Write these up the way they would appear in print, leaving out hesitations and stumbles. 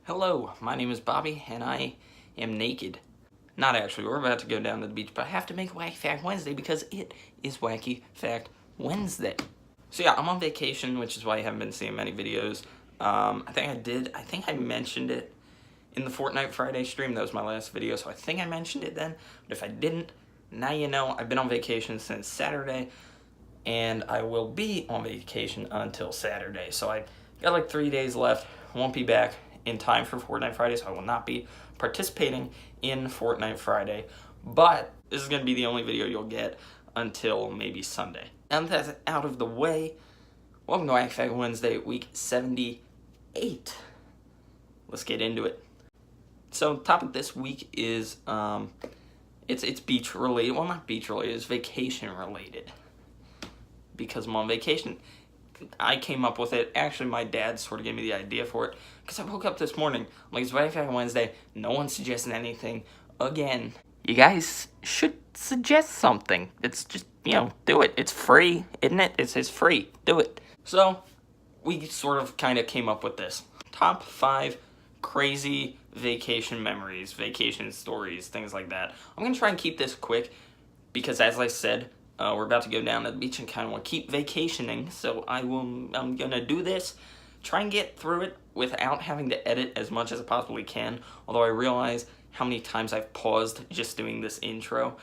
Hello, my name is Bobby, and I am naked. Not actually, we're about to go down to the beach, but I have to make Wacky Fact Wednesday because it is Wacky Fact Wednesday. So yeah, I'm on vacation, which is why you haven't been seeing many videos. I think I mentioned it in the Fortnite Friday stream. That was my last video, so I think I mentioned it then. But if I didn't, now you know. I've been on vacation since Saturday, and I will be on vacation until Saturday. So I got like 3 days left. Won't be back in time for Fortnite Friday, so I will not be participating in Fortnite Friday, but this is going to be the only video you'll get until maybe Sunday. And that's out of the way. Welcome to Wacky Fact Wednesday, week 78. Let's get into it. So, topic this week is, it's beach related. Well, not beach related, it's vacation related. Because I'm on vacation. I came up with it. Actually, my dad sort of gave me the idea for it. Because I woke up this morning. I'm like, it's Wacky Fact Wednesday. No one's suggesting anything. Again. You guys should suggest something. It's just, do it. It's free, isn't it? It's free. Do it. So, we sort of kind of came up with this. Top 5 crazy vacation memories, vacation stories, things like that. I'm going to try and keep this quick. Because as I said, we're about to go down to the beach and kind of want to keep vacationing, so I'm going to do this, try and get through it without having to edit as much as I possibly can, although I realize how many times I've paused just doing this intro.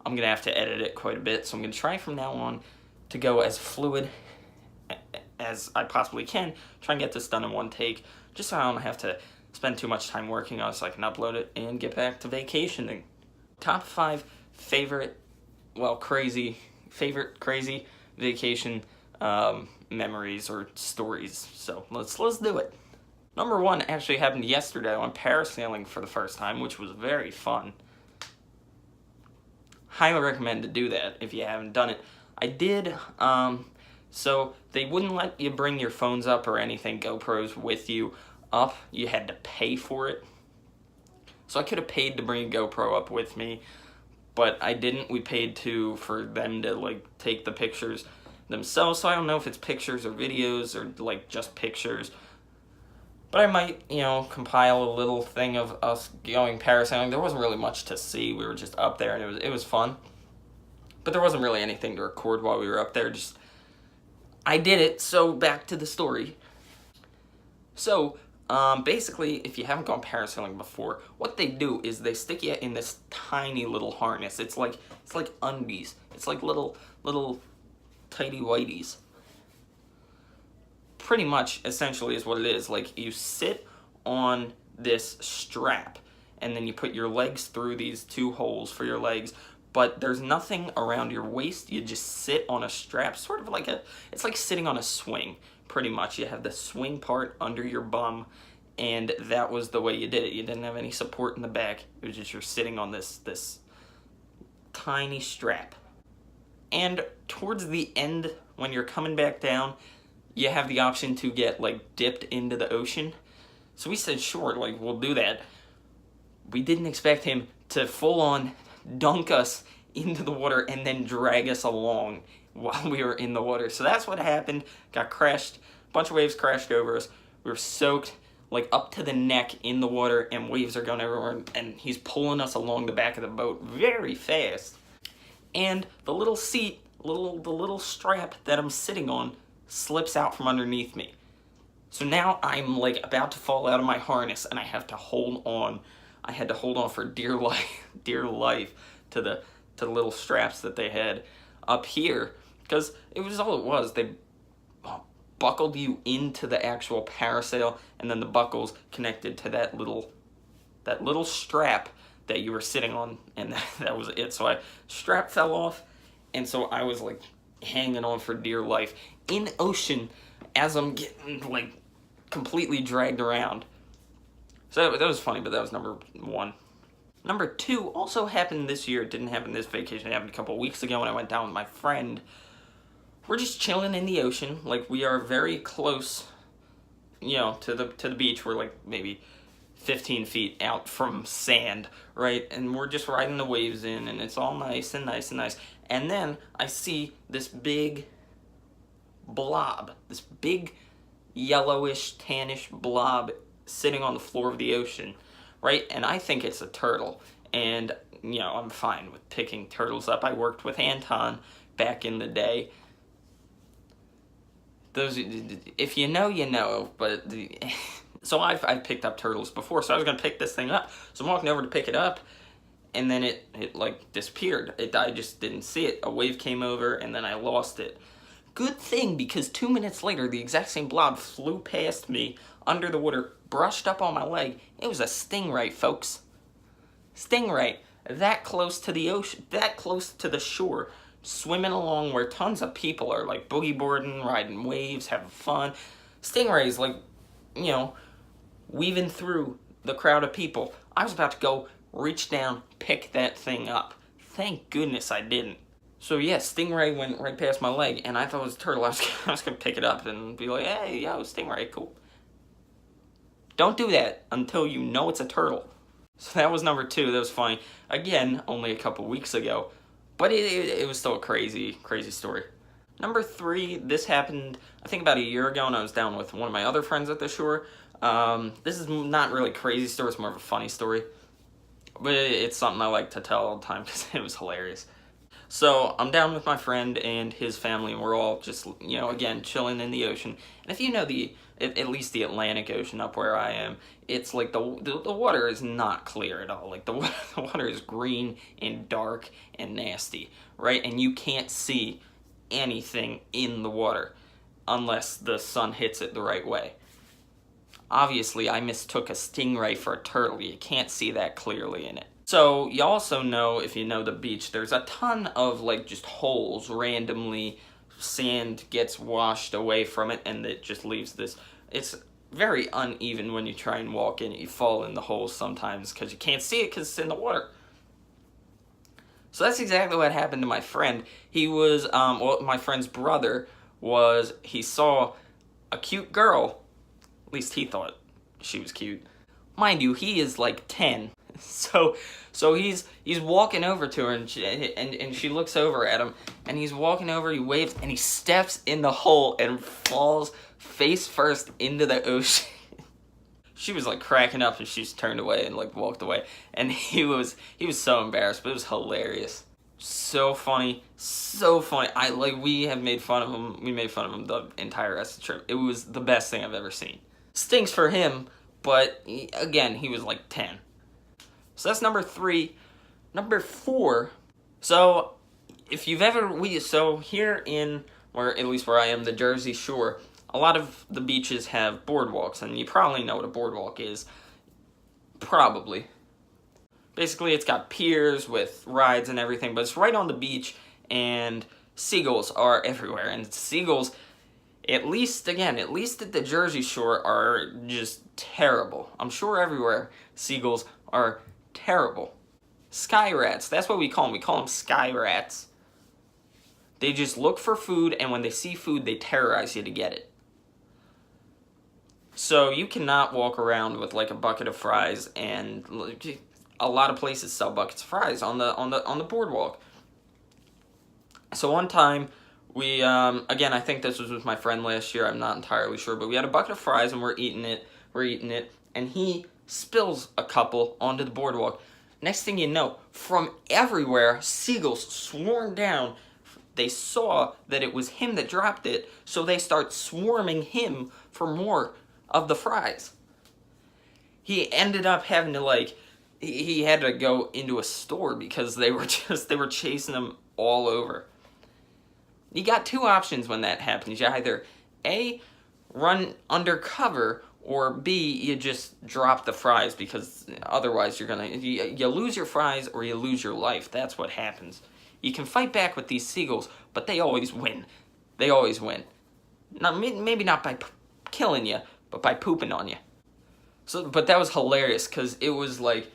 I'm going to have to edit it quite a bit, so I'm going to try from now on to go as fluid as I possibly can, try and get this done in one take, just so I don't have to spend too much time working on it, so I can upload it and get back to vacationing. Top 5 favorite crazy vacation memories or stories. So let's do it. Number 1 actually happened yesterday. I went parasailing for the first time, which was very fun. Highly recommend to do that if you haven't done it. I did. So they wouldn't let you bring your phones up or anything, GoPros with you up. You had to pay for it. So I could have paid to bring a GoPro up with me, but I didn't. We paid for them to take the pictures themselves, so I don't know if it's pictures or videos or just pictures. But I might, compile a little thing of us going parasailing. There wasn't really much to see. We were just up there, and it was fun. But there wasn't really anything to record while we were up there. Just I did it. So back to the story. So basically, if you haven't gone parasailing before, what they do is they stick you in this tiny little harness. It's like undies. It's like little tighty whities. Pretty much, essentially, is what it is. Like, you sit on this strap, and then you put your legs through these 2 holes for your legs, but there's nothing around your waist. You just sit on a strap, sort of it's like sitting on a swing. Pretty much, you have the swing part under your bum, and that was the way you did it. You didn't have any support in the back. It was just you're sitting on this tiny strap. And towards the end, when you're coming back down, you have the option to get dipped into the ocean. So we said, sure, we'll do that. We didn't expect him to full on dunk us into the water and then drag us along while we were in the water. So that's what happened. Got crashed. A bunch of waves crashed over us. We were soaked up to the neck in the water, and waves are going everywhere, and he's pulling us along the back of the boat very fast. And the little seat, the little strap that I'm sitting on slips out from underneath me. So now I'm about to fall out of my harness, and I have to hold on. I had to hold on for dear life to the little straps that they had up here, because it was all it was. They buckled you into the actual parasail, and then the buckles connected to that little strap that you were sitting on, and that was it. So strap fell off, and so I was hanging on for dear life in ocean as I'm getting completely dragged around. So that was funny, but that was number 1. Number 2 also happened this year. It didn't happen this vacation. It happened a couple of weeks ago when I went down with my friend. We're just chilling in the ocean. We are very close, to the beach. We're maybe 15 feet out from sand, right? And we're just riding the waves in, and it's all nice and nice and nice. And then I see this big blob, this big yellowish, tannish blob sitting on the floor of the ocean, right? And I think it's a turtle. And, you know, I'm fine with picking turtles up. I worked with Anton back in the day. Those, if you know, you know, but... So I've picked up turtles before, so I was going to pick this thing up. So I'm walking over to pick it up, and then it like, disappeared. I just didn't see it. A wave came over, and then I lost it. Good thing, because 2 minutes later, the exact same blob flew past me, under the water, brushed up on my leg. It was a stingray, folks. Stingray. That close to the ocean, that close to the shore, swimming along where tons of people are, like, boogie boarding, riding waves, having fun. Stingrays, like, you know, weaving through the crowd of people. I was about to go reach down, pick that thing up. Thank goodness I didn't. So yeah, stingray went right past my leg, and I thought it was a turtle. I was gonna pick it up and be like, hey, yo, stingray, cool. Don't do that until you know it's a turtle. So that was number 2. That was funny. Again, only a couple weeks ago, but it was still a crazy story. Number 3, this happened, I think, about a year ago, and I was down with one of my other friends at the shore. This is not really a crazy story, it's more of a funny story. But it's something I like to tell all the time because it was hilarious. So I'm down with my friend and his family, and we're all just, you know, again, chilling in the ocean. And if you know at least the Atlantic Ocean up where I am, it's like the water is not clear at all. Like the water is green and dark and nasty, right? And you can't see anything in the water unless the sun hits it the right way. Obviously, I mistook a stingray for a turtle. You can't see that clearly in it. So, you also know, if you know the beach, there's a ton of, like, just holes randomly. Sand gets washed away from it, and it just leaves this... It's very uneven when you try and walk in it. You fall in the holes sometimes because you can't see it because it's in the water. So that's exactly what happened to my friend. He was, well, my friend's brother was, he saw a cute girl. At least he thought she was cute. Mind you, he is like 10. So he's walking over to her, and she looks over at him, and he's walking over, he waves, and he steps in the hole and falls face first into the ocean. She was like cracking up, and she's turned away and like walked away, and he was so embarrassed, but it was hilarious. So funny, so funny. We have made fun of him. We made fun of him the entire rest of the trip. It was the best thing I've ever seen. Stinks for him, but again, he was like 10. So that's number 3. Number 4. So if you've ever, so here in, at least where I am, the Jersey Shore, a lot of the beaches have boardwalks, and you probably know what a boardwalk is. Probably. Basically, it's got piers with rides and everything, but it's right on the beach, and seagulls are everywhere. And seagulls, at least at the Jersey Shore, are just terrible. I'm sure everywhere seagulls are terrible. Skyrats, that's what we call them. We call them skyrats. They just look for food, and when they see food, they terrorize you to get it. So you cannot walk around with like a bucket of fries, and a lot of places sell buckets of fries on the boardwalk. So one time we again, I think this was with my friend last year, I'm not entirely sure, but we had a bucket of fries and we're eating it, and he spills a couple onto the boardwalk. Next thing you know, from everywhere, seagulls swarm down. They saw that it was him that dropped it, so they start swarming him for more of the fries. He ended up having to he had to go into a store because they were chasing him all over. You got 2 options when that happens. You either A, run undercover, or B, you just drop the fries, because otherwise you lose your fries or you lose your life. That's what happens. You can fight back with these seagulls, but they always win. They always win. Maybe not by killing you, but by pooping on you. But that was hilarious, because it was like,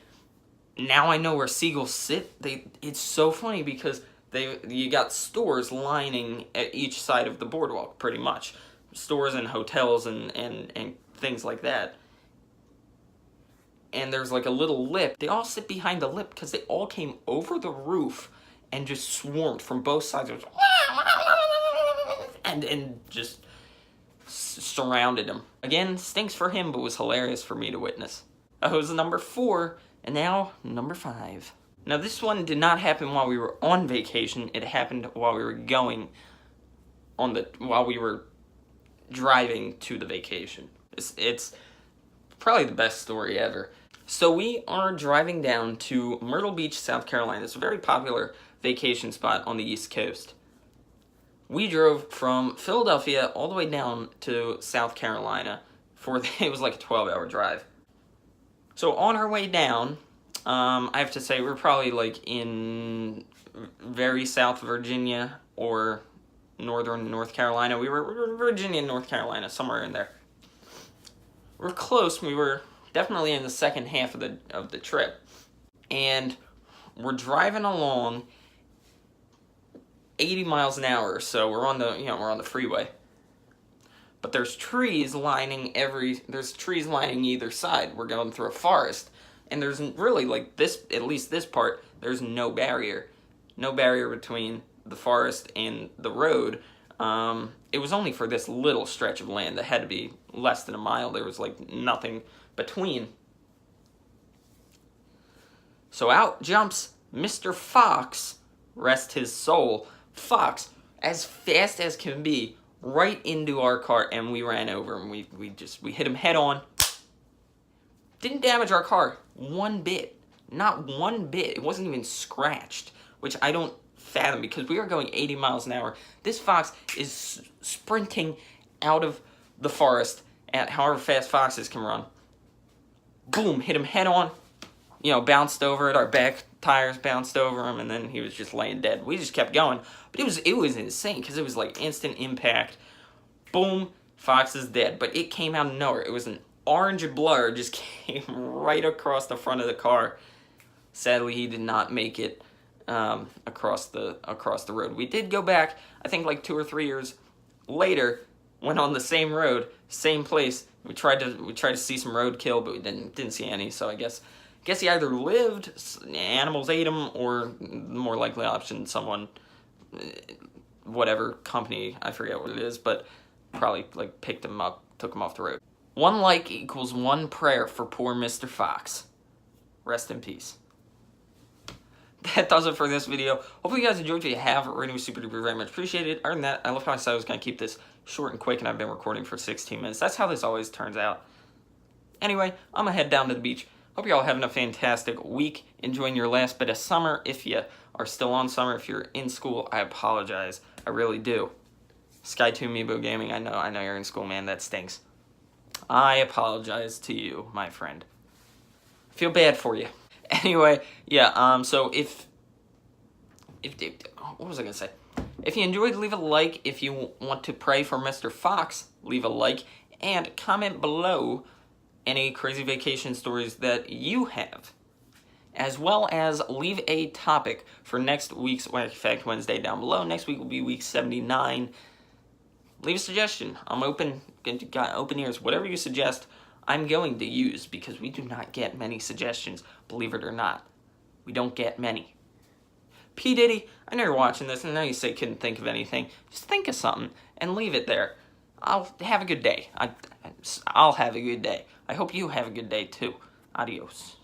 now I know where seagulls sit. It's so funny because you got stores lining at each side of the boardwalk, pretty much. Stores and hotels and things like that. And there's like a little lip. They all sit behind the lip because they all came over the roof and just swarmed from both sides. And just surrounded him. Again, stinks for him, but was hilarious for me to witness. That was number 4, and now number 5. Now this one did not happen while we were on vacation. It happened while we were while we were driving to the vacation. It's probably the best story ever. So we are driving down to Myrtle Beach, South Carolina. It's a very popular vacation spot on the East Coast. We drove from Philadelphia all the way down to South Carolina it was like a 12-hour drive. So on our way down, I have to say we're probably like in very South Virginia or northern North Carolina. We were Virginia and North Carolina, somewhere in there. We're close. We were definitely in the second half of the trip. And we're driving along 80 miles an hour, so we're on the freeway. But there's trees lining either side. We're going through a forest, and there's really, like, at least this part, there's no barrier. No barrier between the forest and the road. It was only for this little stretch of land that had to be less than a mile. There was, like, nothing between. So out jumps Mr. Fox, rest his soul. Fox, as fast as can be, right into our car, and we ran over him. We hit him head on. Didn't damage our car one bit. Not one bit. It wasn't even scratched, which I don't fathom, because we are going 80 miles an hour. This fox is sprinting out of the forest at however fast foxes can run. Boom, hit him head on. Bounced over it. Our back tires bounced over him, and then he was just laying dead. We just kept going, but it was insane, because it was like instant impact. Boom, fox is dead. But it came out of nowhere. It was an orange blur, just came right across the front of the car. Sadly, he did not make it across the road. We did go back, I think like 2 or 3 years later, went on the same road, same place. We tried to see some roadkill, but we didn't see any. So I guess he either lived, animals ate him, or the more likely option, someone, whatever company, I forget what it is, but probably like picked him up, took him off the road. 1 like equals 1 prayer for poor Mr. Fox. Rest in peace. That does it for this video. Hopefully you guys enjoyed. If you have, really super duper very much appreciated. Other than that, I love how I said I was going to keep this short and quick, and I've been recording for 16 minutes. That's how this always turns out. Anyway, I'm going to head down to the beach. Hope you all having a fantastic week, enjoying your last bit of summer. If you are still on summer, if you're in school, I apologize. I really do. Sky2 Meebo Gaming, I know you're in school, man. That stinks. I apologize to you, my friend. I feel bad for you. Anyway, yeah, so if what was I going to say? If you enjoyed, leave a like. If you want to pray for Mr. Fox, leave a like. And comment below any crazy vacation stories that you have. As well as leave a topic for next week's Wacky Fact Wednesday down below. Next week will be week 79. Leave a suggestion. I'm open ears. Whatever you suggest, I'm going to use, because we do not get many suggestions, believe it or not. We don't get many. P. Diddy, I know you're watching this, and I know you say couldn't think of anything. Just think of something and leave it there. I'll have a good day. I'll have a good day. I hope you have a good day too. Adios.